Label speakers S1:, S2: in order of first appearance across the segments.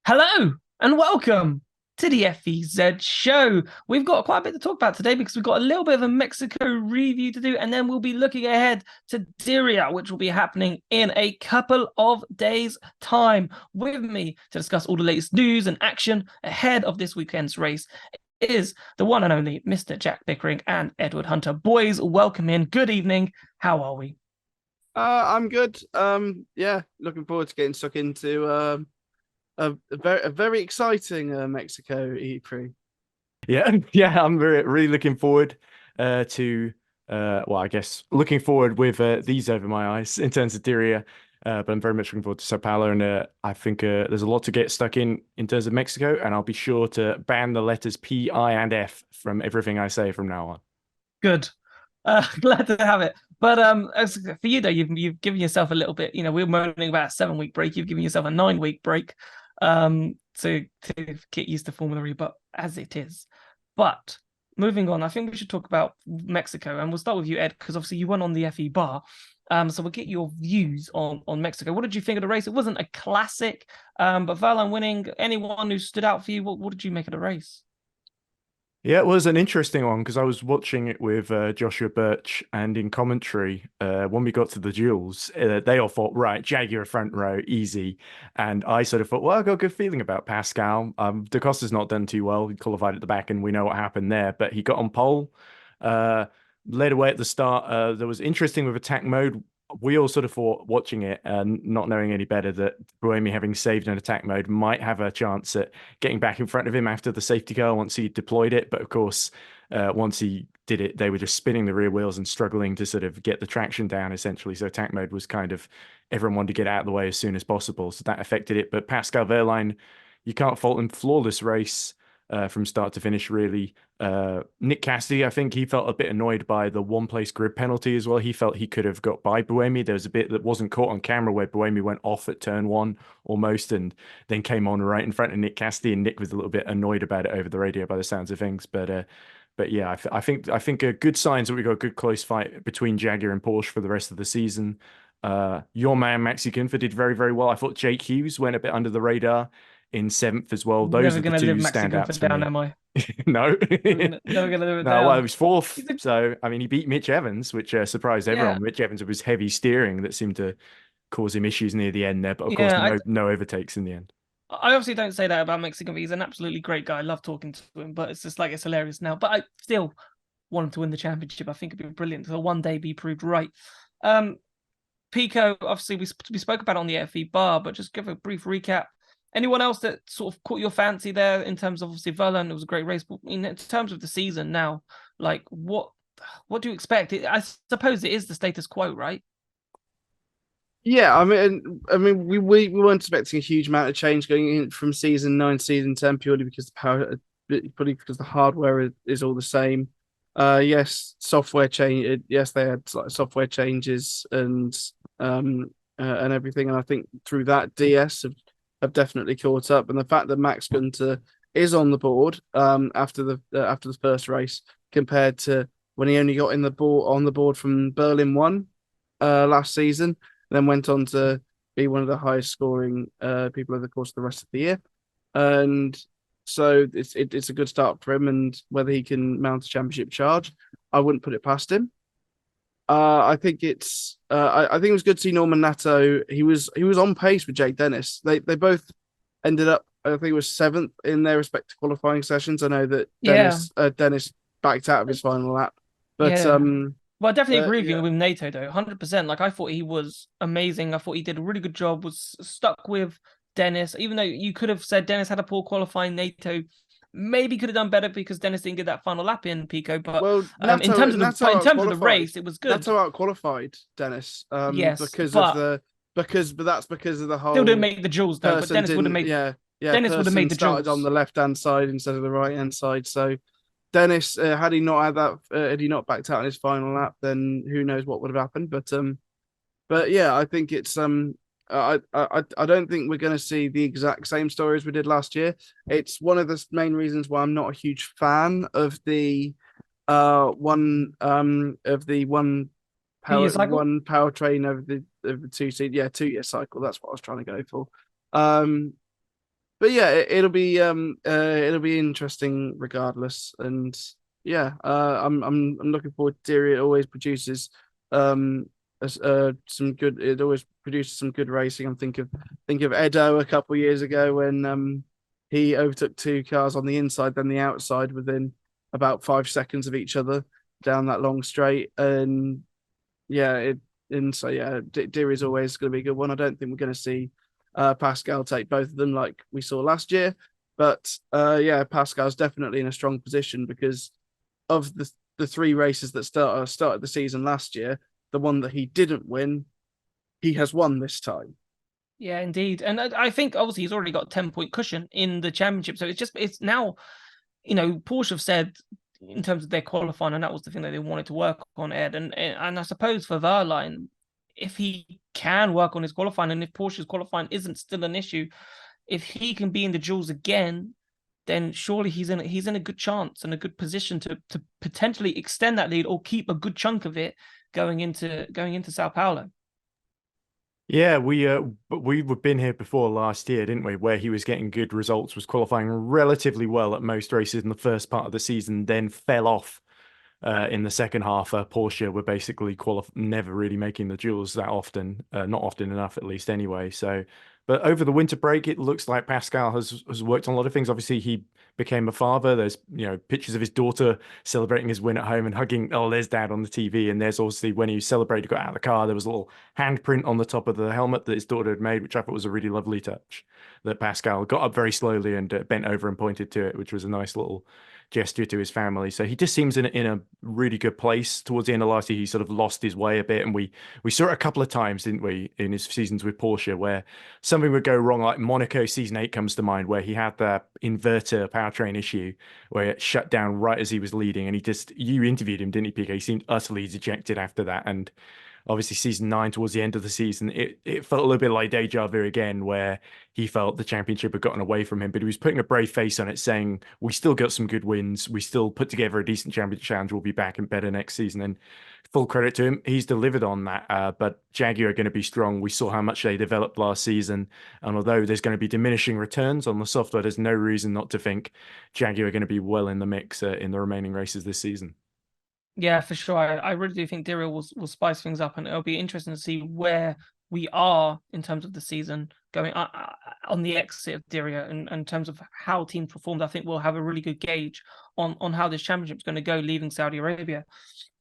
S1: Hello and welcome to the FEZ Show. We've got quite a bit to talk about today because we've got a little bit of a Mexico review to do, and then we'll be looking ahead to Diriyah, which will be happening in a couple of days' time. With me to discuss all the latest news and action ahead of this weekend's race is the one and only Mr. Jack Pickering and Edward Hunter. Boys, welcome in. Good evening. How are we?
S2: I'm good. Yeah, looking forward to getting stuck into a very exciting Mexico E-Prix.
S3: Yeah, yeah, I'm really looking forward to well, I guess looking forward with these over my eyes in terms of Diriyah, but I'm very much looking forward to Sao Paulo, and I think there's a lot to get stuck in terms of Mexico, and I'll be sure to ban the letters P, I, and F from everything I say from now on.
S1: Good. Glad to have it. But as for you though, you've given yourself a little bit. We're moaning about a 7 week break. You've given yourself a 9 week break, to get used to Formula E. But as it is, but moving on, I think we should talk about Mexico, and we'll start with you, Ed, because obviously you went on the FE bar. So we'll get your views on Mexico. What did you think of the race? It wasn't a classic, but Wehrlein winning. Anyone who stood out for you? What did you make of the race?
S3: Yeah, it was an interesting one because I was watching it with Joshua Birch, and in commentary, when we got to the duels, they all thought, right, Jaguar front row, easy. And I sort of thought, well, I got a good feeling about Pascal. Da Costa's not done too well. He qualified at the back, and we know what happened there. But he got on pole, uh, led away at the start. There was interesting with attack mode. We all sort of thought, watching it and not knowing any better, that Buemi, having saved an attack mode, might have a chance at getting back in front of him after the safety car once he deployed it. But of course, once he did it, they were just spinning the rear wheels and struggling to sort of get the traction down, essentially. So attack mode was kind of, everyone wanted to get out of the way as soon as possible. So that affected it. But Pascal Wehrlein, you can't fault him. Flawless race from start to finish, really. Nick Cassidy, I think he felt a bit annoyed by the one place grid penalty as well. He felt he could have got by Buemi. There was a bit that wasn't caught on camera where Buemi went off at turn one almost, and then came on right in front of Nick Cassidy, and Nick was a little bit annoyed about it over the radio by the sounds of things. But yeah, I think a good signs that we got a good close fight between Jaguar and Porsche for the rest of the season. Your man Maxi Gunfer did very, very well. I thought Jake Hughes went a bit under the radar in seventh as well. Those
S1: Never
S3: are the
S1: gonna live
S3: two
S1: Mexican for
S3: standouts for
S1: down,
S3: me.
S1: am I?
S3: No.
S1: Never gonna live it
S3: No, well,
S1: down.
S3: he was fourth.
S1: He's a,
S3: So, I mean, he beat Mitch Evans, which surprised
S1: yeah,
S3: everyone. Mitch Evans with his heavy steering that seemed to cause him issues near the end there. But of course,
S1: yeah.
S3: no overtakes in the end.
S1: I obviously don't say that about Mexican, but he's an absolutely great guy. I love talking to him, but it's just like it's hilarious now. But I still want him to win the championship. I think it'd be brilliant to one day be proved right. Um, Pico, obviously we spoke about it on the FE bar, but just give a brief recap. Anyone else that sort of caught your fancy there in terms of obviously Verlaine? It was a great race, but in terms of the season now, like what do you expect? I suppose it is the status quo, right?
S2: Yeah, I mean, we weren't expecting a huge amount of change going in from season 9 to season 10 purely because the power, purely because the hardware is all the same. Yes, software change. Yes, they had like software changes and everything, and I think through that DS have definitely caught up. And the fact that Max Gunter is on the board after the first race compared to when he only got in the board on the board from Berlin 1 last season, then went on to be one of the highest scoring people over the course of the rest of the year. And so it's a good start for him. And whether he can mount a championship charge, I wouldn't put it past him. I think it was good to see Norman Nato. He was on pace with Jake Dennis. They both ended up, I think it was seventh in their respective qualifying sessions. I know that
S1: Yeah,
S2: Dennis backed out of his final lap, but
S1: yeah. Well, I definitely agree with you
S2: yeah,
S1: with NATO though, 100%. Like I thought he was amazing. I thought he did a really good job. Was stuck with Dennis, even though you could have said Dennis had a poor qualifying. NATO maybe could have done better because Dennis didn't get that final lap in Pico. But
S2: well,
S1: in terms of the race, it was good.
S2: Nato out qualified Dennis
S1: Yes,
S2: because of
S1: but
S2: the but that's because of the
S1: still didn't
S2: whole
S1: make the jewels though. But
S2: person
S1: Dennis would have
S2: didn't
S1: made
S2: yeah
S1: Dennis would have
S2: person
S1: made the
S2: started on
S1: jewels.
S2: the left hand side instead of the right hand side. So Dennis, had he not had that, had he not backed out in his final lap, then who knows what would have happened. But yeah, I think it's I don't think we're going to see the exact same story as we did last year. It's one of the main reasons why I'm not a huge fan of the one
S1: Two-year cycle.
S2: powertrain over the 2 seat 2 year cycle. That's what I was trying to go for. Um but yeah, it'll be interesting regardless. And yeah, I'm looking forward to Diriyah. It always produces um some good. It always produces some good racing. Think of Edo a couple of years ago when he overtook two cars on the inside, then the outside within about 5 seconds of each other down that long straight. And yeah, so yeah, Deer is always going to be a good one. I don't think we're going to see Pascal take both of them like we saw last year, but yeah, Pascal's definitely in a strong position because of the three races that started the season last year. The one that he didn't win, he has won this time.
S1: Yeah, indeed. And I think obviously he's already got a 10-point cushion in the championship. So it's now, Porsche have said in terms of their qualifying, and that was the thing that they wanted to work on, Ed. And I suppose for Wehrlein, if he can work on his qualifying, and if Porsche's qualifying isn't still an issue, if he can be in the duels again, then surely he's in a good chance and a good position to potentially extend that lead or keep a good chunk of it going into Sao Paulo.
S3: Yeah, we've been here before last year, didn't we? Where he was getting good results, was qualifying relatively well at most races in the first part of the season, then fell off in the second half. Porsche were basically never really making the duels that often, not often enough at least anyway. So, but over the winter break, it looks like Pascal has worked on a lot of things. Obviously, he became a father. There's pictures of his daughter celebrating his win at home and hugging. Oh, there's dad on the TV, and there's obviously when he celebrated, got out of the car, there was a little handprint on the top of the helmet that his daughter had made, which I thought was a really lovely touch. That Pascal got up very slowly and bent over and pointed to it, which was a nice little gesture to his family. So he just seems in a really good place. Towards the end of last year, he sort of lost his way a bit, and we saw it a couple of times, didn't we, in his seasons with Porsche, where something would go wrong. Like Monaco season 8 comes to mind, where he had the inverter powertrain issue, where it shut down right as he was leading, and you interviewed him, didn't you, PK? He seemed utterly dejected after that, and obviously season 9 towards the end of the season, it felt a little bit like deja vu again, where he felt the championship had gotten away from him, but he was putting a brave face on it, saying, we still got some good wins, we still put together a decent championship challenge, we'll be back and better next season. And full credit to him, he's delivered on that. But Jaguar are going to be strong. We saw how much they developed last season, and although there's going to be diminishing returns on the software, there's no reason not to think Jaguar are going to be well in the mix in the remaining races this season.
S1: Yeah, for sure. I really do think Diriyah will spice things up, and it'll be interesting to see where we are in terms of the season going on the exit of Diriyah, and in terms of how teams performed. I think we'll have a really good gauge on how this championship is going to go leaving Saudi Arabia.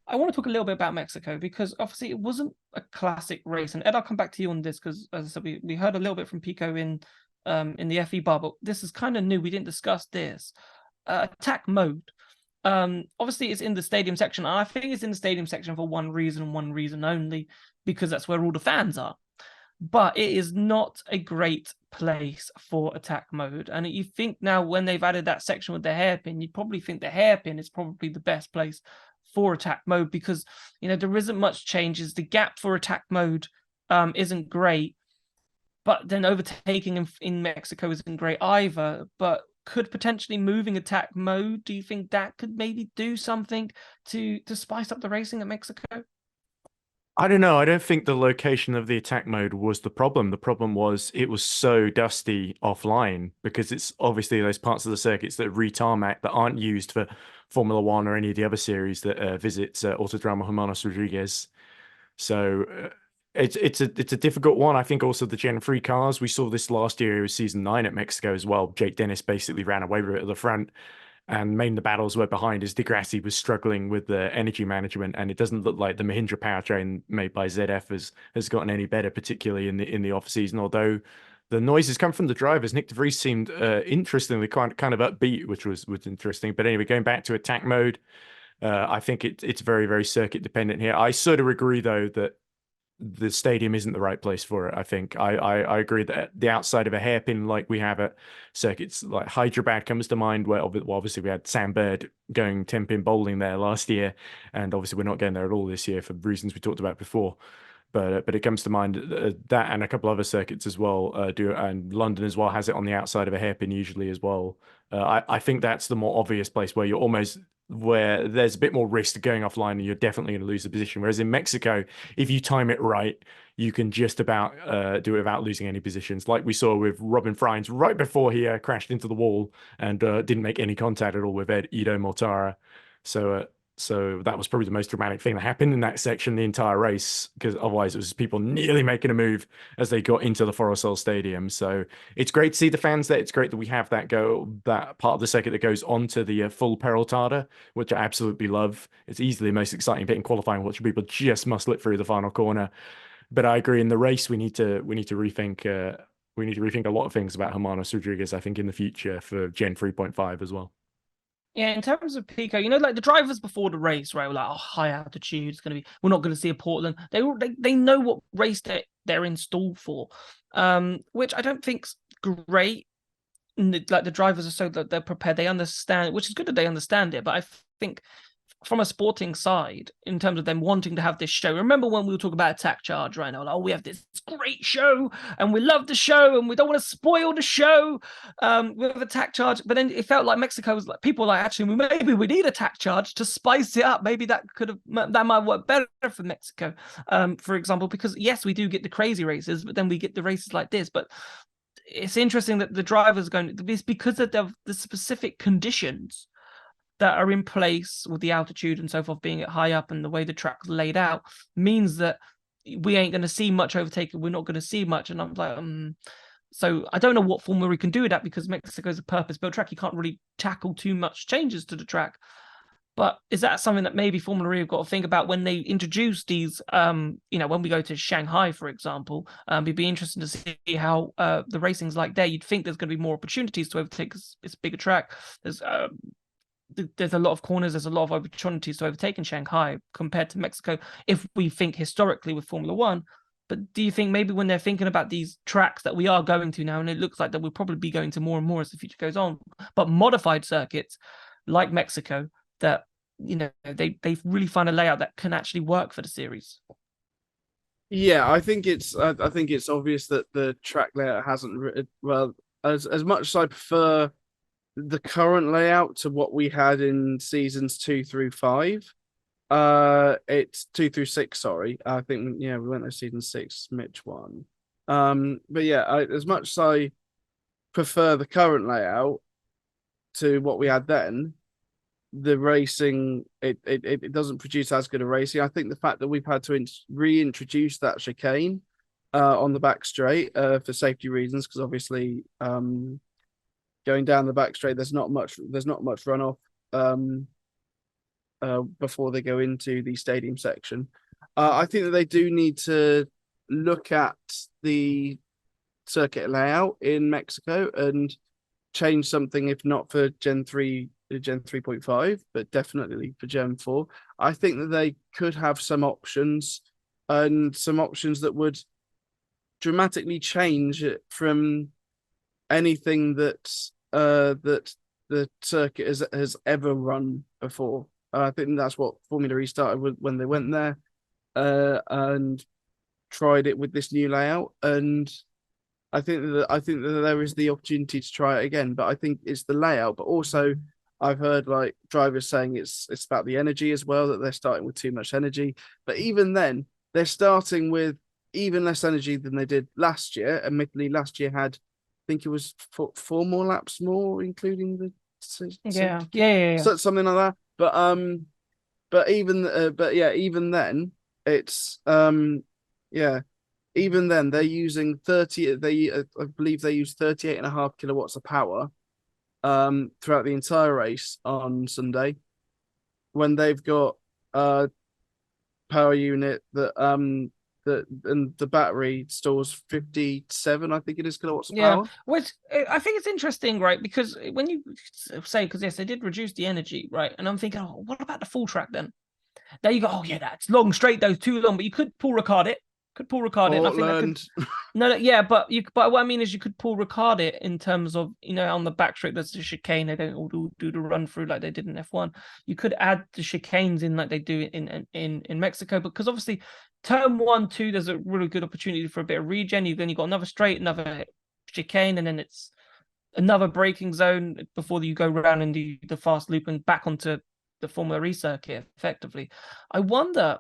S1: I want to talk a little bit about Mexico because obviously it wasn't a classic race, and Ed, I'll come back to you on this because as I said, we heard a little bit from Pico in the FE bar, but this is kind of new. We didn't discuss this attack mode. Obviously it's in the stadium section. I think it's in the stadium section for one reason only, because that's where all the fans are. But it is not a great place for attack mode. And you think now when they've added that section with the hairpin, you'd probably think the hairpin is probably the best place for attack mode because there isn't much changes. The gap for attack mode isn't great. But then overtaking in Mexico isn't great either. But could potentially moving attack mode, do you think that could maybe do something to spice up the racing at Mexico?
S3: I don't know. I don't think the location of the attack mode was the problem. The problem was it was so dusty offline because it's obviously those parts of the circuits that retarmac that aren't used for Formula One or any of the other series that visits Autodromo Hermanos Rodriguez. So it's a difficult one. I think also the Gen 3 cars, we saw this last year. It was season 9 at Mexico as well. Jake Dennis basically ran away with it at the front, and main the battles were behind as Di Grassi was struggling with the energy management, and it doesn't look like the Mahindra powertrain made by ZF has gotten any better, particularly in the off season. Although the noises come from the drivers, Nick De Vries seemed interestingly kind of upbeat, which was interesting. But anyway, going back to attack mode, I think it's very very circuit dependent here. I sort of agree though that the stadium isn't the right place for it. I think I agree that the outside of a hairpin like we have at circuits like Hyderabad comes to mind, where obviously we had Sam Bird going 10-pin bowling there last year, and obviously we're not going there at all this year for reasons we talked about before. But it comes to mind that and a couple other circuits as well and London as well has it on the outside of a hairpin usually as well. I think that's the more obvious place where where there's a bit more risk to going offline and you're definitely going to lose the position. Whereas in Mexico, if you time it right, you can just about do it without losing any positions, like we saw with Robin Freins right before he crashed into the wall and didn't make any contact at all with Ido Mortara. So that was probably the most dramatic thing that happened in that section the entire race, because otherwise it was people nearly making a move as they got into the Forosol Stadium. So it's great to see the fans there. It's great that we have that part of the circuit that goes onto the full Peraltada, which I absolutely love. It's easily the most exciting bit in qualifying, watching people just muscle it through the final corner. But I agree, in the race we need to rethink a lot of things about Hermanos Rodriguez, I think, in the future for Gen 3.5 as well.
S1: Yeah, in terms of Pico, like the drivers before the race, right? Were like, oh, high altitude, it's gonna be. We're not gonna see a Portland. They know what race they're installed for, which I don't think's great. Like the drivers are so that they're prepared, they understand, which is good that they understand it. But I think from a sporting side, in terms of them wanting to have this show, remember when we were talking about Attack Charge, right now? Like, oh, we have this great show and we love the show and we don't want to spoil the show with Attack Charge. But then it felt like Mexico was like, people were like, actually, maybe we need Attack Charge to spice it up. Maybe that might work better for Mexico, for example, because yes, we do get the crazy races, but then we get the races like this. But it's interesting that the drivers are going, it's because of the specific conditions that are in place with the altitude and so forth being at high up, and the way the track's laid out means that we ain't going to see much overtaking. We're not going to see much. And I'm like, so I don't know what Formula E can do with that, because Mexico's a purpose-built track. You can't really tackle too much changes to the track. But is that something that maybe Formula E have got to think about when they introduce these, when we go to Shanghai, for example? It'd be interesting to see how the racing's like there. You'd think there's going to be more opportunities to overtake because it's a bigger track. There's a lot of corners, there's a lot of opportunities to overtake in Shanghai compared to Mexico, if we think historically with Formula One. But do you think maybe when they're thinking about these tracks that we are going to now, and it looks like that we'll probably be going to more and more as the future goes on, but modified circuits like Mexico, that they really find a layout that can actually work for the series?
S2: Yeah, I think it's obvious that the track layout hasn't as much as I prefer the current layout to what we had in seasons 2 through 5. It's 2 through 6, sorry. I think we went to season 6, Mitch won. But yeah, as much as I prefer the current layout to what we had then, the racing it doesn't produce as good a racing. I think the fact that we've had to reintroduce that chicane on the back straight for safety reasons, because obviously going down the back straight, there's not much runoff before they go into the stadium section. I think that they do need to look at the circuit layout in Mexico and change something, if not for Gen 3.5, but definitely for Gen 4. I think that they could have some options that would dramatically change it from anything that the circuit has ever run before. I think that's what Formula E started with when they went there and tried it with this new layout. And I think that there is the opportunity to try it again. But I think it's the layout, but also I've heard like drivers saying it's about the energy as well, that they're starting with too much energy. But even then, they're starting with even less energy than they did last year. Admittedly, last year had, I think it was 4 more laps more, including the
S1: yeah.
S2: So, something like that. But even then, it's even then they're using 30. I believe they use 38.5 kilowatts of power throughout the entire race on Sunday, when they've got a power unit that and the battery stores 57, I think it is, kilowatts of power.
S1: Which I think it's interesting, right? Because when you say, because yes, they did reduce the energy, right? And I'm thinking, oh, what about the full track then? There you go. Oh yeah, that's long straight, though, too long. But you could pull Ricard it.
S2: Portland.
S1: And I think that could, but what I mean is you could pull Ricard it in terms of, on the back straight, there's the chicane. They don't all do the run through like they did in F1. You could add the chicanes in like they do in Mexico, because obviously turn 1, 2, there's a really good opportunity for a bit of regen. Then you've got another straight, another chicane, and then it's another braking zone before you go around and do the fast loop and back onto the Formula E circuit effectively. I wonder,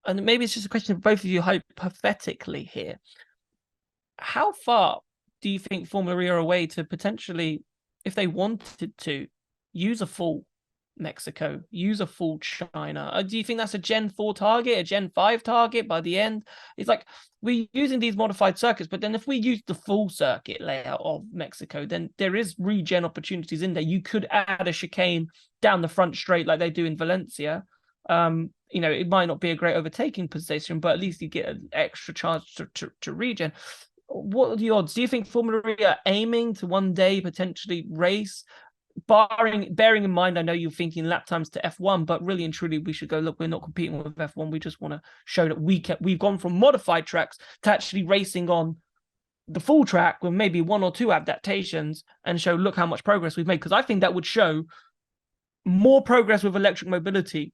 S1: and maybe it's just a question for both of you hypothetically here, how far do you think Formula E are away to potentially, if they wanted to, use a full Mexico, use a full China? Do you think that's a Gen 4 target, a Gen 5 target by the end? It's like we're using these modified circuits, but then if we use the full circuit layout of Mexico, then there is regen opportunities in there. You could add a chicane down the front straight like they do in Valencia. It might not be a great overtaking position, but at least you get an extra chance to regen. What are the odds? Do you think Formula E are aiming to one day potentially race? Bearing in mind, I know you're thinking lap times to F1, but really and truly, we should go, look, we're not competing with F1. We just want to show that we've gone from modified tracks to actually racing on the full track with maybe 1 or 2 adaptations and show, look how much progress we've made. Because I think that would show more progress with electric mobility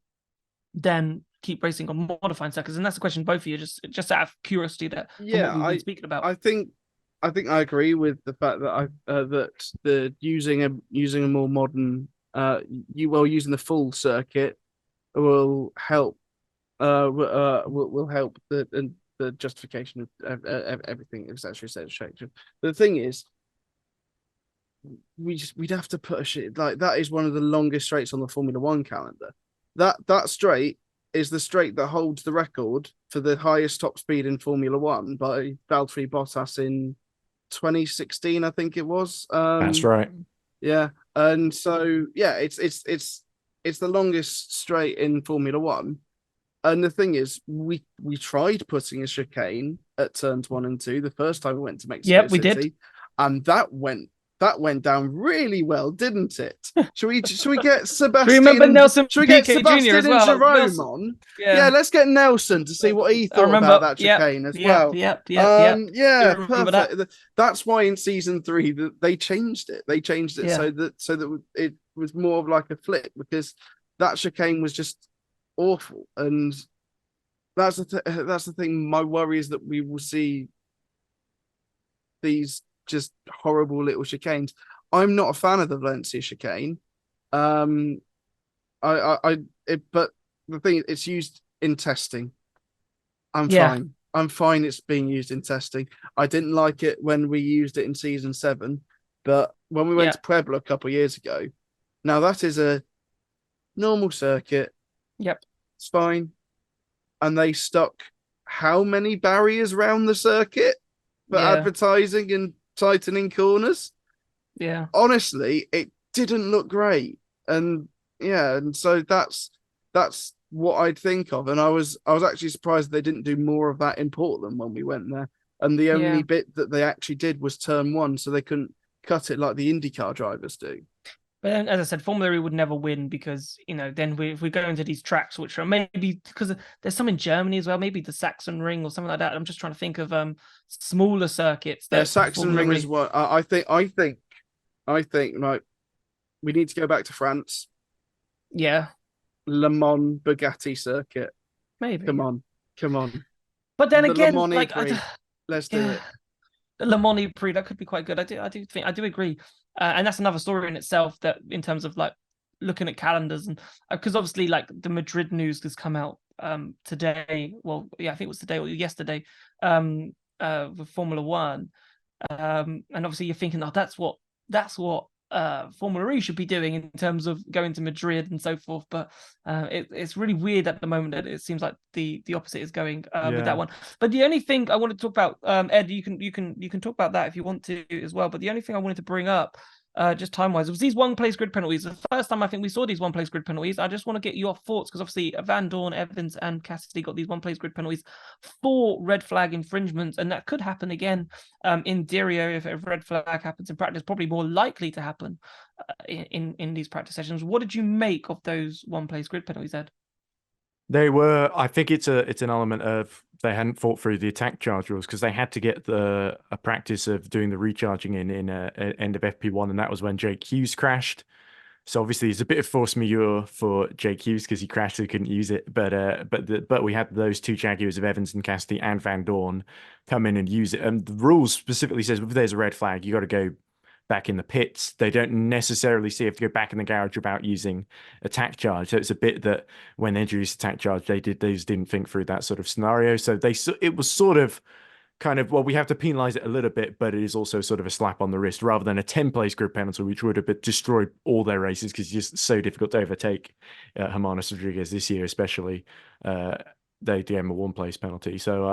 S1: than keep racing on modifying circuits. And that's the question, both of you, just out of curiosity that from what we've been speaking about.
S2: I think I agree with the fact that that the using a more modern using the full circuit will help will help the justification of everything, etc. The thing is, we'd have to put a shit like that is one of the longest straights on the Formula One calendar. That straight is the straight that holds the record for the highest top speed in Formula One by Valtteri Bottas in 2016, I think it was.
S3: That's right.
S2: Yeah, and so yeah, it's the longest straight in Formula One. And the thing is, we tried putting a chicane at turns 1 and 2 the first time we went to Mexico City,
S1: did,
S2: and that went down really well, didn't it? Should we get Sebastian?
S1: Remember Nelson?
S2: Should we get
S1: Piquet
S2: Sebastian
S1: Jr. as
S2: and
S1: well?
S2: Jerome
S1: Nelson,
S2: on? Yeah, let's get Nelson to see what he thought about that chicane as well.
S1: Yeah,
S2: perfect. That's why in season 3 they changed it. They changed it so that it was more of like a flip, because that chicane was just awful, and that's the thing. My worry is that we will see these just horrible little chicanes. I'm not a fan of the Valencia chicane. But the thing, it's used in testing. I'm fine. It's being used in testing. I didn't like it when we used it in season 7, but when we went to Puebla a couple of years ago, now that is a normal circuit.
S1: Yep,
S2: it's fine. And they stuck how many barriers around the circuit for advertising and tightening corners?
S1: Yeah,
S2: honestly, it didn't look great, and so that's what I'd think of. And I was actually surprised they didn't do more of that in Portland when we went there. And the only bit that they actually did was turn 1, so they couldn't cut it like the IndyCar drivers do.
S1: But then, as I said, Formula E would never win because, then if we go into these tracks, which are maybe because there's some in Germany as well, maybe the Saxon Ring or something like that. I'm just trying to think of smaller circuits.
S2: Saxon Ring is what I think like we need to go back to France.
S1: Yeah.
S2: Le Mans Bugatti circuit.
S1: Maybe.
S2: Come on.
S1: But then again, like
S2: let's do it.
S1: The Le Mans E-Prix, that could be quite good. I do agree. And that's another story in itself, that in terms of like looking at calendars, and because obviously like the Madrid news has come out today. Well, I think it was today or yesterday with Formula One. And obviously you're thinking, that's what Formula E should be doing in terms of going to Madrid and so forth. But it's really weird at the moment that it seems like the opposite is going with that one. But the only thing I want to talk about, Ed, you can talk about that if you want to as well. But the only thing I wanted to bring up, just time-wise, was these one-place grid penalties. The first time I think we saw these one-place grid penalties, I just want to get your thoughts, because obviously Van Dorn, Evans, and Cassidy got these one-place grid penalties for red flag infringements, and that could happen again in Diriyah if a red flag happens in practice. Probably more likely to happen in these practice sessions. What did you make of those one-place grid penalties, Ed?
S3: They were, I think it's an element of they hadn't thought through the attack charge rules, because they had to get a practice of doing the recharging in end of FP1, and that was when Jake Hughes crashed. So obviously it's a bit of force majeure for Jake Hughes because he crashed, so he couldn't use it. But we had those two Jaguars of Evans and Cassidy and Van Dorn come in and use it. And the rules specifically says if there's a red flag, you got to go back in the pits. They don't necessarily say you have to go back in the garage about using attack charge. So it's a bit that when they introduced attack charge, they just didn't think through that sort of scenario. So it was sort of kind of, well, we have to penalize it a little bit, but it is also sort of a slap on the wrist rather than a 10-place grid penalty, which would have destroyed all their races because it's just so difficult to overtake Hermanos Rodriguez this year, especially. They gave him a 1-place penalty. So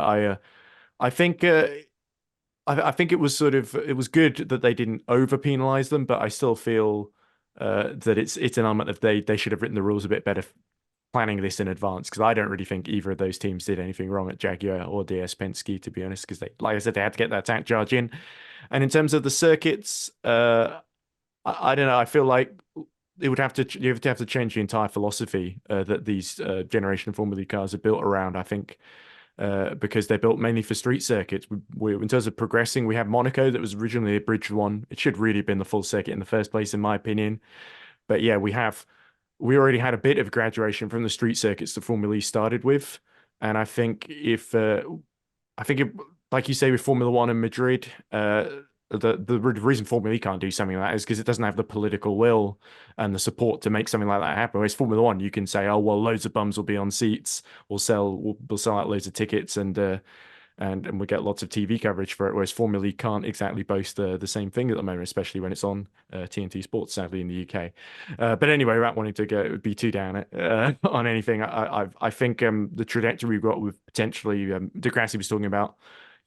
S3: I think I think it was good that they didn't over penalize them, but I still feel that it's an element of they should have written the rules a bit better planning this in advance, because I don't really think either of those teams did anything wrong at Jaguar or DS Penske, to be honest, because they, like I said, they had to get that attack charge in. And in terms of the circuits, I don't know. I feel like you would have to change the entire philosophy that these generation Formula E cars are built around. I think because they're built mainly for street circuits. In terms of progressing, we have Monaco that was originally a bridge one. It should really have been the full circuit in the first place, in my opinion. But yeah, we already had a bit of graduation from the street circuits that Formula E started with. And I think like you say, with Formula One and Madrid, the reason Formula E can't do something like that is because it doesn't have the political will and the support to make something like that happen. Whereas Formula One, you can say, oh, well, loads of bums will be on seats, we'll sell out loads of tickets, and we get lots of TV coverage for it. Whereas Formula E can't exactly boast the same thing at the moment, especially when it's on TNT Sports, sadly, in the UK. But anyway, without wanting to be too down on anything, I think the trajectory we've got with potentially De Grassi was talking about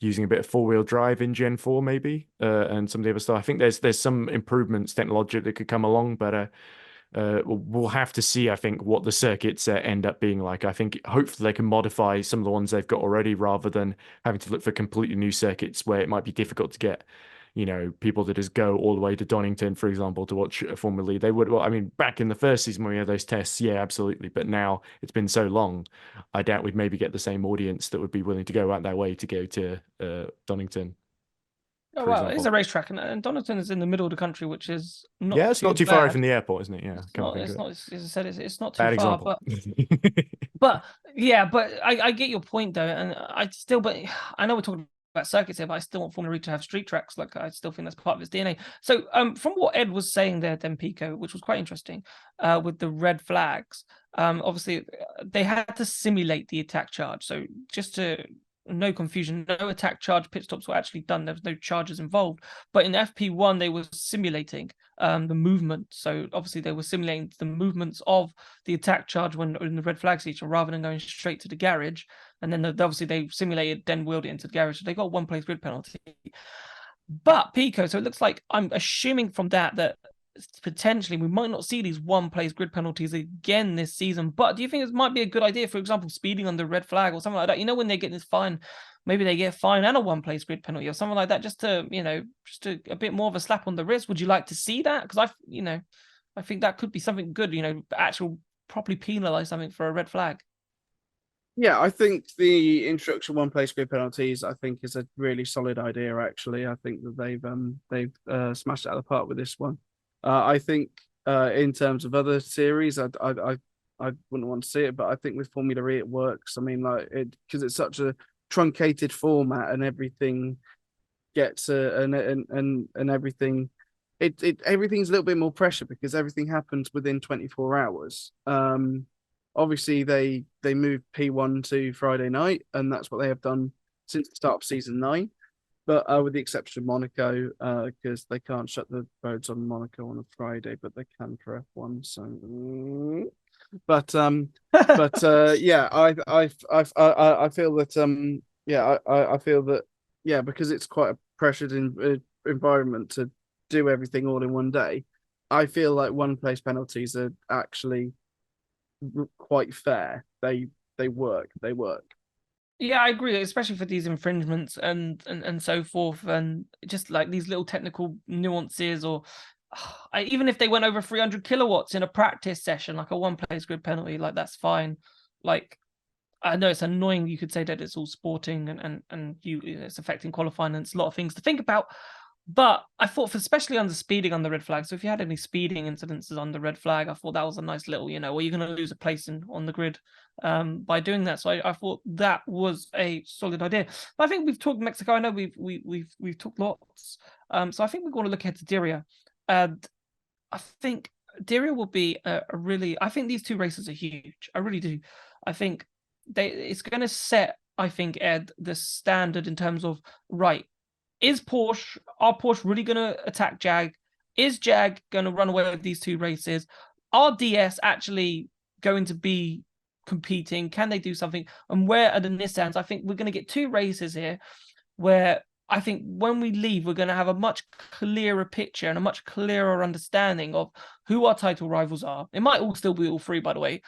S3: using a bit of four-wheel drive in Gen 4 maybe, and some of the other stuff. I think there's some improvements technologically that could come along, but we'll have to see, I think, what the circuits end up being like. I think hopefully they can modify some of the ones they've got already rather than having to look for completely new circuits where it might be difficult to get, people that just go all the way to Donington, for example, to watch Formula E. They would, well, I mean, back in the first season when we had those tests, yeah, absolutely. But now it's been so long, I doubt we'd maybe get the same audience that would be willing to go out their way to go to Donington.
S1: Oh, wow, it's a racetrack, and Donington is in the middle of the country, which is not
S3: it's not too far away from the airport, isn't it? Yeah,
S1: it's not. As I said, it's not too
S3: bad
S1: far,
S3: example.
S1: but I get your point though, and but I know we're talking about circuits here, but I still want Formula E to have street tracks. Like, I still think that's part of its DNA. So, from what Ed was saying there, then Pico, which was quite interesting, with the red flags, obviously they had to simulate the attack charge. So just to no confusion, no attack charge pit stops were actually done. There was no charges involved. But in FP1, they were simulating the movement. So obviously they were simulating the movements of the attack charge when in the red flag section, rather than going straight to the garage. And then obviously they simulated, then wheeled it into the garage. So they got a 1-place grid penalty. But Pico, so it looks like, I'm assuming from that potentially we might not see these 1-place grid penalties again this season. But do you think it might be a good idea, for example, speeding under red flag or something like that? When they get this fine, maybe they get a fine and a 1-place grid penalty or something like that, just to a bit more of a slap on the wrist. Would you like to see that? Because I think that could be something good. Actual properly penalize something for a red flag.
S2: Yeah, I think the introduction 1-place grid penalties, I think, is a really solid idea. Actually, I think that they've smashed it out of the park with this one. I think in terms of other series, I wouldn't want to see it, but I think with Formula E it works. I mean, because it's such a truncated format and everything gets and everything. Everything's a little bit more pressure because everything happens within 24 hours. Obviously, they moved P1 to Friday night, and that's what they have done since the start of season 9. But with the exception of Monaco, because they can't shut the roads on Monaco on a Friday, but they can for F1. So, yeah, I feel that I feel that because it's quite a pressured environment to do everything all in one day. I feel like 1-place penalties are actually quite fair. They work.
S1: Yeah, I agree, especially for these infringements and so forth, and just like these little technical nuances, or even if they went over 300 kilowatts in a practice session, like a 1-place grid penalty, like that's fine. Like, I know it's annoying. You could say that it's all sporting and it's affecting qualifying, and it's a lot of things to think about. But I thought, especially on the speeding on the red flag. So if you had any speeding incidences on the red flag, I thought that was a nice little, where you're going to lose a place on the grid by doing that. So I thought that was a solid idea. But I think we've talked Mexico. I know we've talked lots. So I think we're going to look ahead to Diriyah. And I think Diriyah will be a really. I think these two races are huge. I really do. I think it's going to set, I think, Ed, the standard in terms of, right, are Porsche really going to attack Jag? Is Jag going to run away with these two races? Are DS actually going to be competing? Can they do something? And where are the Nissans? I think we're going to get two races here where I think when we leave, we're going to have a much clearer picture and a much clearer understanding of who our title rivals are. It might all still be all three, by the way,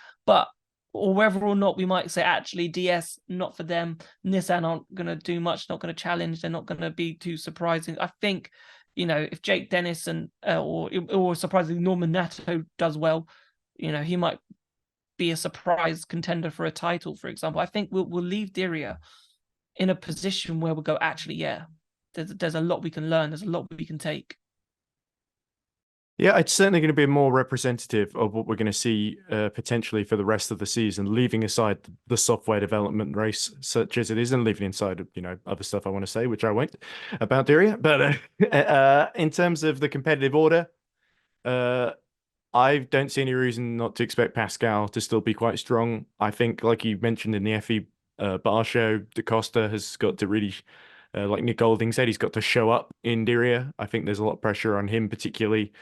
S1: or whether or not we might say, actually, DS, not for them. Nissan aren't going to do much, not going to challenge. They're not going to be too surprising. I think, if Jake Dennis or surprisingly Norman Nato does well, he might be a surprise contender for a title, for example. I think we'll leave Diriyah in a position where we'll go, actually, yeah, there's a lot we can learn. There's a lot we can take.
S3: Yeah, it's certainly going to be more representative of what we're going to see potentially for the rest of the season, leaving aside the software development race, such as it is, and leaving inside, other stuff I want to say, which I won't, about Diriyah. But in terms of the competitive order, I don't see any reason not to expect Pascal to still be quite strong. I think, like you mentioned in the FE bar show, Da Costa has got to really, like Nick Golding said, he's got to show up in Diriyah. I think there's a lot of pressure on him, particularly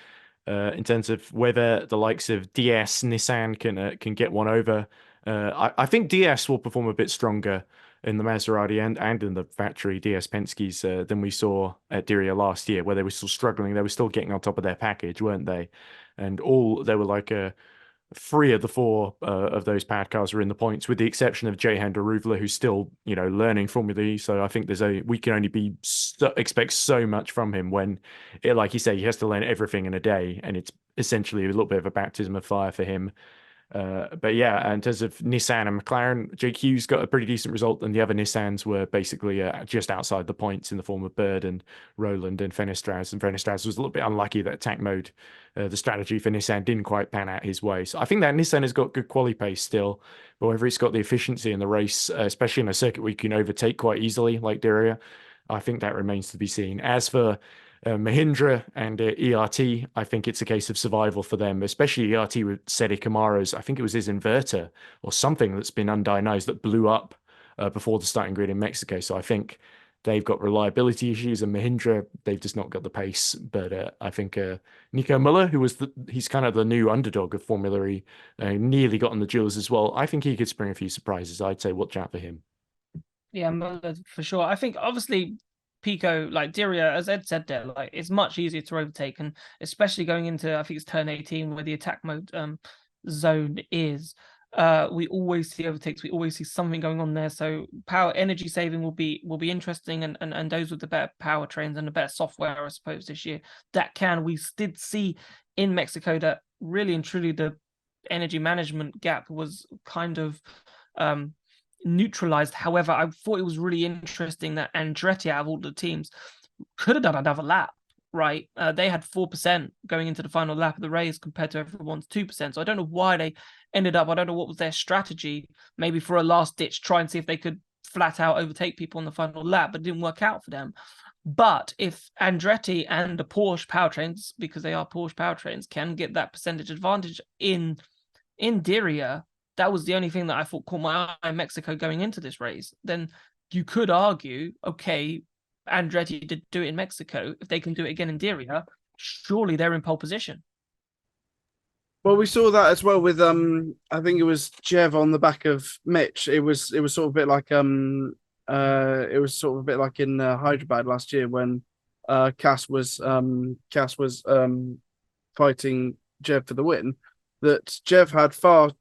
S3: in terms of whether the likes of DS, Nissan can get one over. I think DS will perform a bit stronger in the Maserati and in the factory DS Penske's than we saw at Diriyah last year, where they were still struggling. They were still getting on top of their package, weren't they? And they were like 3 of the 4 of those powered cars are in the points, with the exception of Jehan Daruvla, who's still, learning Formula E. So I think we can only expect so much from him when, like you say, he has to learn everything in a day, and it's essentially a little bit of a baptism of fire for him. But yeah, in terms of Nissan and McLaren, Jake Hughes got a pretty decent result, and the other Nissans were basically just outside the points in the form of Bird and Roland and Fenestraz. And Fenestraz was a little bit unlucky that attack mode, the strategy for Nissan didn't quite pan out his way. So I think that Nissan has got good quali pace still, but whether it's got the efficiency in the race, especially in a circuit where you can overtake quite easily like Diriyah, I think that remains to be seen. As for Mahindra and ERT, I think it's a case of survival for them, especially ERT with Sedi Kamara's, I think it was his inverter or something that's been undiagnosed that blew up before the starting grid in Mexico. So I think they've got reliability issues, and Mahindra, they've just not got the pace. But I think Nico Muller, he's kind of the new underdog of Formula E, nearly got on the duels as well. I think he could spring a few surprises. I'd say watch out for him.
S1: Yeah, Muller for sure. I think obviously Pico, like Diriyah, as Ed said there, like it's much easier to overtake, and especially going into, I think it's turn 18 where the attack mode zone is. We always see overtakes. We always see something going on there. So power energy saving will be interesting, and those with the better powertrains and the better software, I suppose, this year we did see in Mexico that really and truly the energy management gap was kind of neutralized. However, I thought it was really interesting that Andretti, out of all the teams, could have done another lap. Right, they had 4% going into the final lap of the race compared to everyone's 2%. So I don't know why they ended up. I don't know what was their strategy. Maybe for a last ditch, try and see if they could flat out overtake people on the final lap, but it didn't work out for them. But if Andretti and the Porsche powertrains, because they are Porsche powertrains, can get that percentage advantage in Diriyah, that was the only thing that I thought caught my eye in Mexico going into this race. Then you could argue, okay, Andretti did do it in Mexico. If they can do it again in Diriyah, surely they're in pole position.
S2: Well, we saw that as well with I think it was Jev on the back of Mitch. It was sort of a bit like in Hyderabad last year when Cass was fighting Jev for the win. That Jev had far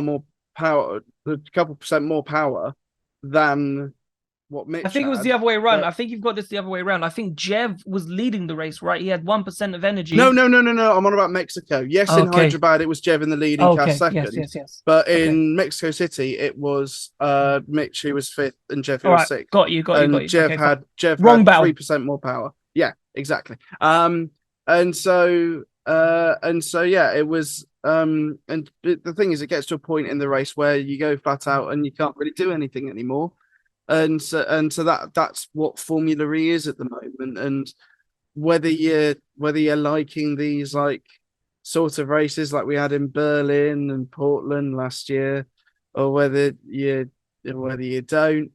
S2: more power, a couple percent more power than what Mitch
S1: I think
S2: had.
S1: it was the other way around. I think you've got this the other way around. I think Jev was leading the race, right? He had 1% of energy.
S2: No. I'm on about Mexico. Yes, in Hyderabad it was Jev in the lead and Cass second.
S1: Yes.
S2: But in Mexico City it was Mitch who was 5th and Jeff who was 6th.
S1: Got you.
S2: Jeff had
S1: Wrong battle.
S2: 3% more power. Yeah, exactly. And so yeah, it was and the thing is, it gets to a point in the race where you go flat out and you can't really do anything anymore. And so that's what Formula E is at the moment. And whether you're liking these like sort of races like we had in Berlin and Portland last year, or whether you don't,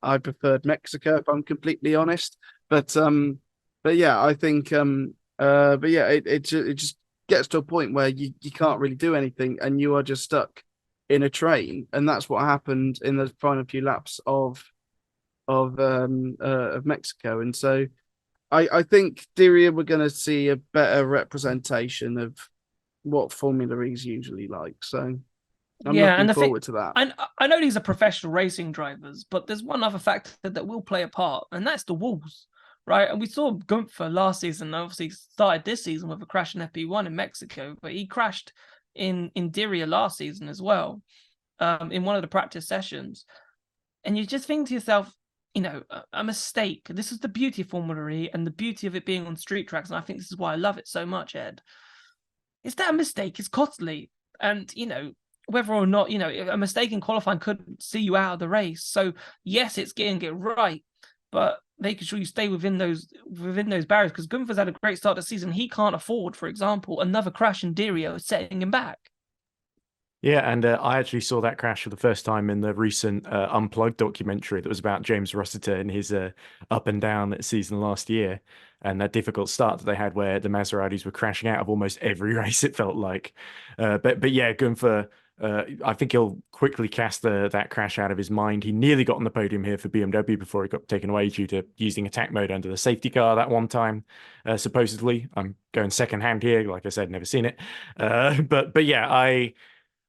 S2: I preferred Mexico if I'm completely honest. But yeah, I think but yeah, it just gets to a point where you can't really do anything and you are just stuck in a train, and that's what happened in the final few laps of Mexico. And so I think Diriyah we're going to see a better representation of what Formula E is usually like. So I'm
S1: Yeah,
S2: looking
S1: and the thing,
S2: forward to that.
S1: I know these are professional racing drivers, but there's one other factor that will play a part, and that's the walls, right? And we saw Gunther last season, obviously started this season with a crash in FP1 in Mexico, but he crashed in Diriyah last season as well, in one of the practice sessions. And you just think to yourself, a mistake. This is the beauty of Formula E and the beauty of it being on street tracks, and I think this is why I love it so much, Ed. Is that a mistake is costly, and whether or not a mistake in qualifying could see you out of the race. So yes, it's getting it right, but making sure you stay within those barriers, because Gunther's had a great start to the season. He can't afford, for example, another crash in Diriyah setting him back.
S3: Yeah, and I actually saw that crash for the first time in the recent Unplugged documentary that was about James Rossiter and his up and down season last year, and that difficult start that they had where the Maseratis were crashing out of almost every race, it felt like. But yeah, Gunther, I think he'll quickly cast that crash out of his mind. He nearly got on the podium here for BMW before he got taken away due to using attack mode under the safety car that one time, supposedly. I'm going second hand here, like I said, never seen it. But yeah,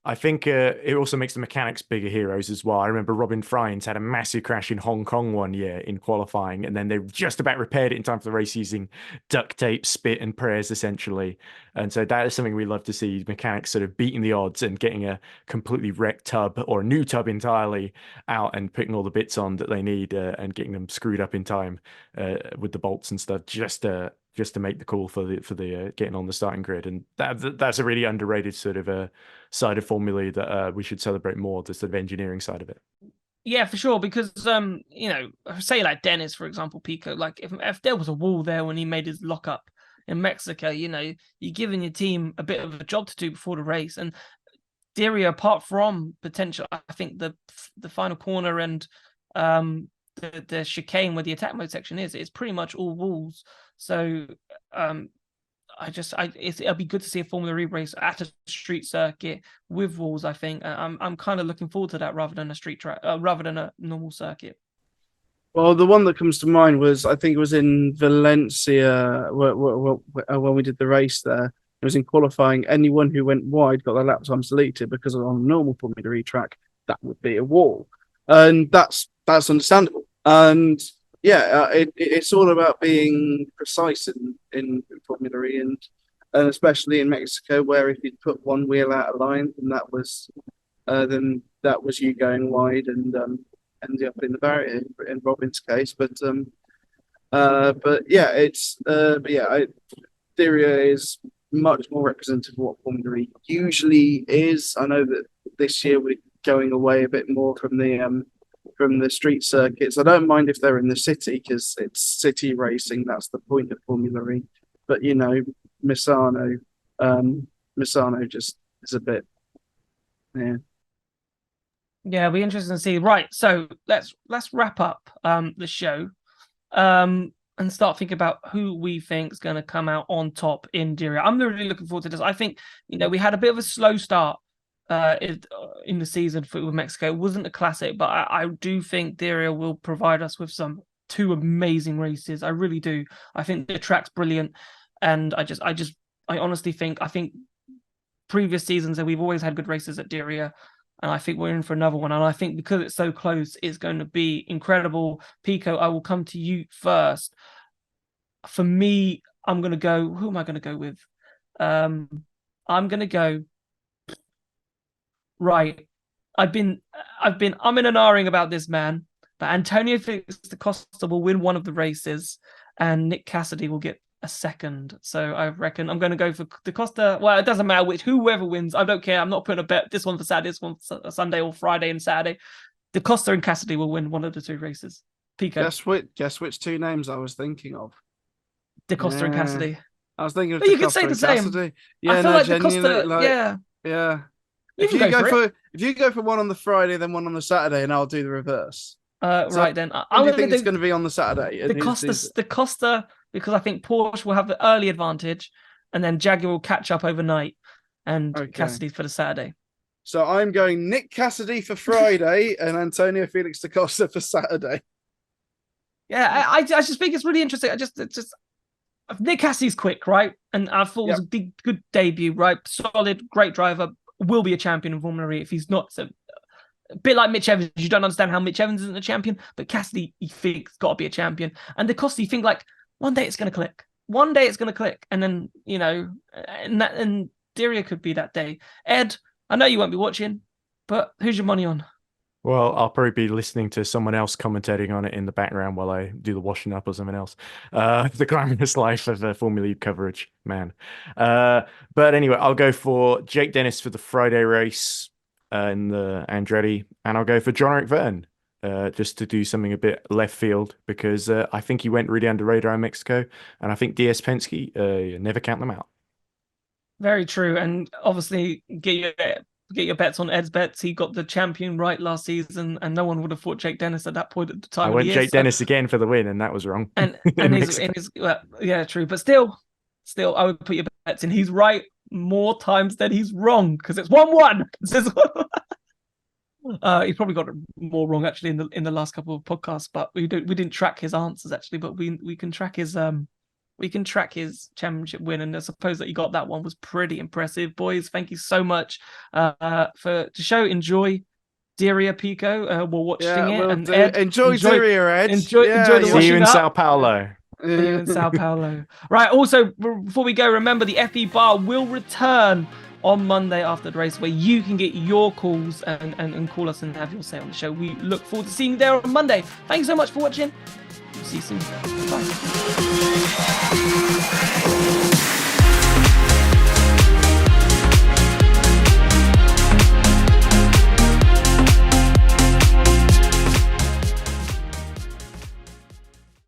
S3: I think it also makes the mechanics bigger heroes as well. I remember Robin Fryns had a massive crash in Hong Kong one year in qualifying, and then they just about repaired it in time for the race using duct tape, spit, and prayers, essentially. And so that is something we love to see, mechanics sort of beating the odds and getting a completely wrecked tub or a new tub entirely out and putting all the bits on that they need and getting them screwed up in time with the bolts and stuff, just to make the call for the getting on the starting grid. And that's a really underrated sort of side of Formula E that we should celebrate more, the sort of engineering side of it.
S1: Yeah, for sure. Because say like Dennis, for example, Pico, like if there was a wall there when he made his lockup in Mexico, you're giving your team a bit of a job to do before the race. And Diriyah, apart from potential, I think the final corner and the chicane where the attack mode section is, it's pretty much all walls. So it'll be good to see a Formula E race at a street circuit with walls. I think I'm kind of looking forward to that rather than a street track, rather than a normal circuit.
S2: Well, the one that comes to mind was, I think it was in Valencia when we did the race there. It was in qualifying. Anyone who went wide got their lap times deleted, because on a normal Formula E track, that would be a wall. And that's understandable. And yeah, it's all about being precise in Formula E, and especially in Mexico, where if you put one wheel out of line, then that was you going wide and ending up in the barrier in Robin's case. But yeah, Diriyah is much more representative of what Formula E usually is. I know that this year we're going away a bit more from the street circuits. I don't mind if they're in the city, because it's city racing. That's the point of Formula E. But Misano just is a bit, yeah.
S1: Yeah, it'll be interesting to see. Right, so let's wrap up the show and start thinking about who we think is going to come out on top in Diriyah. I'm really looking forward to this. I think we had a bit of a slow start in the season with Mexico. It wasn't a classic, but I do think Diriyah will provide us with two amazing races. I really do. I think the track's brilliant, and I honestly think previous seasons that we've always had good races at Diriyah, and I think we're in for another one. And I think because it's so close, it's going to be incredible. Pico, I will come to you first. For me, I'm going to go. Who am I going to go with? I'm going to go. Right. I've been umming and ahhing about this man, but Antonio Felix da Costa will win one of the races. and Nick Cassidy will get a second. So I reckon I'm going to go for Da Costa. Well, it doesn't matter whoever wins. I don't care. I'm not putting a bet. This one for Saturday, this one for Sunday, or Friday and Saturday. Da Costa and Cassidy will win one of the two races. Pico.
S2: Guess which two names I was thinking of.
S1: Da Costa and Cassidy.
S2: I was thinking of
S1: but you could say the same.
S2: Cassidy. Yeah,
S1: I feel
S2: no,
S1: like Da Costa,
S2: yeah.
S1: If
S2: you go for one on the Friday, then one on the Saturday, and I'll do the reverse.
S1: Right then.
S2: I think it's going to be on the Saturday.
S1: Da Costa, because I think Porsche will have the early advantage, and then Jaguar will catch up overnight, and Cassidy for the Saturday.
S2: So I'm going Nick Cassidy for Friday and Antonio Felix da Costa for Saturday.
S1: Yeah, I just think it's really interesting. Nick Cassidy's quick, right? And I thought it was a big, good debut, right? Solid, great driver, will be a champion in Formula E if he's not. So, a bit like Mitch Evans. You don't understand how Mitch Evans isn't a champion, but Cassidy, you think, has got to be a champion. And Da Costa, you think, like, one day it's going to click. One day it's going to click. And then, and Diriyah could be that day. Ed, I know you won't be watching, but who's your money on?
S3: Well, I'll probably be listening to someone else commentating on it in the background while I do the washing up or something else. The glamorous life of the Formula E coverage, man. But anyway, I'll go for Jake Dennis for the Friday race in the Andretti, and I'll go for John-Eric Vergne just to do something a bit left field, because I think he went really under the radar in Mexico, and I think DS Penske, never count them out.
S1: Very true, and obviously get your bets on Ed's bets. He got the champion right last season, and no one would have thought Jake Dennis at that point at the time.
S3: I went Jake Dennis again for the win, and that was wrong.
S1: And true, but still, I would put your bets in. He's right more times than he's wrong, because it's 1-1. He's probably got it more wrong actually in the last couple of podcasts, but we didn't track his answers actually, but we can track his championship win, and I suppose that you got that one was pretty impressive. Boys, thank you so much for the show. Enjoy Diriyah, Pico. We're watching it. And Ed,
S2: enjoy Diriyah, Ed.
S1: Enjoy the
S3: See you in
S1: up.
S3: Sao Paulo.
S1: See you in Sao Paulo. Right, also, before we go, remember the FE Bar will return on Monday after the race, where you can get your calls and call us and have your say on the show. We look forward to seeing you there on Monday. Thanks so much for watching. See you soon. Bye.